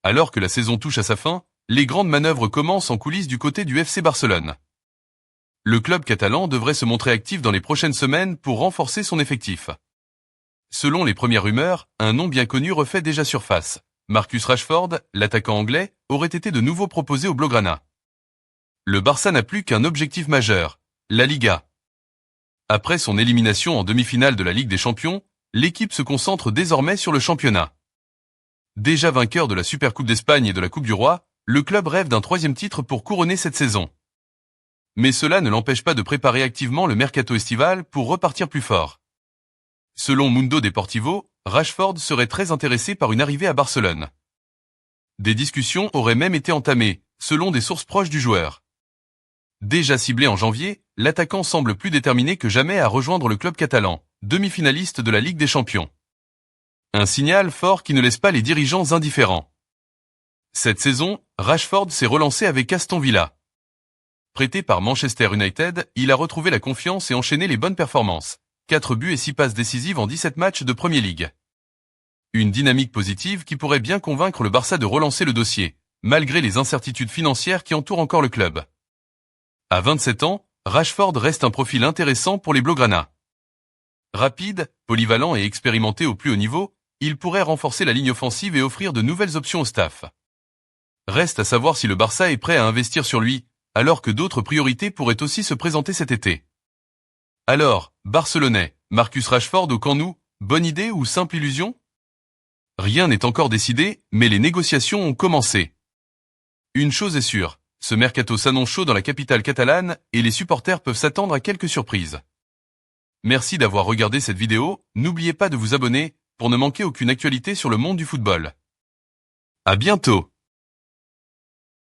Alors que la saison touche à sa fin, les grandes manœuvres commencent en coulisses du côté du FC Barcelone. Le club catalan devrait se montrer actif dans les prochaines semaines pour renforcer son effectif. Selon les premières rumeurs, un nom bien connu refait déjà surface. Marcus Rashford, l'attaquant anglais, aurait été de nouveau proposé au Blaugrana. Le Barça n'a plus qu'un objectif majeur, la Liga. Après son élimination en demi-finale de la Ligue des Champions, l'équipe se concentre désormais sur le championnat. Déjà vainqueur de la Supercoupe d'Espagne et de la Coupe du Roi, le club rêve d'un 3e titre pour couronner cette saison. Mais cela ne l'empêche pas de préparer activement le mercato estival pour repartir plus fort. Selon Mundo Deportivo, Rashford serait très intéressé par une arrivée à Barcelone. Des discussions auraient même été entamées, selon des sources proches du joueur. Déjà ciblé en janvier, l'attaquant semble plus déterminé que jamais à rejoindre le club catalan, demi-finaliste de la Ligue des Champions. Un signal fort qui ne laisse pas les dirigeants indifférents. Cette saison, Rashford s'est relancé avec Aston Villa. Prêté par Manchester United, il a retrouvé la confiance et enchaîné les bonnes performances. 4 buts et 6 passes décisives en 17 matchs de Premier League. Une dynamique positive qui pourrait bien convaincre le Barça de relancer le dossier, malgré les incertitudes financières qui entourent encore le club. À 27 ans, Rashford reste un profil intéressant pour les Blaugrana. Rapide, polyvalent et expérimenté au plus haut niveau, il pourrait renforcer la ligne offensive et offrir de nouvelles options au staff. Reste à savoir si le Barça est prêt à investir sur lui, alors que d'autres priorités pourraient aussi se présenter cet été. Alors, Barcelonais, Marcus Rashford au Camp Nou, bonne idée ou simple illusion? Rien n'est encore décidé, mais les négociations ont commencé. Une chose est sûre, ce mercato s'annonce chaud dans la capitale catalane et les supporters peuvent s'attendre à quelques surprises. Merci d'avoir regardé cette vidéo, n'oubliez pas de vous abonner pour ne manquer aucune actualité sur le monde du football. À bientôt!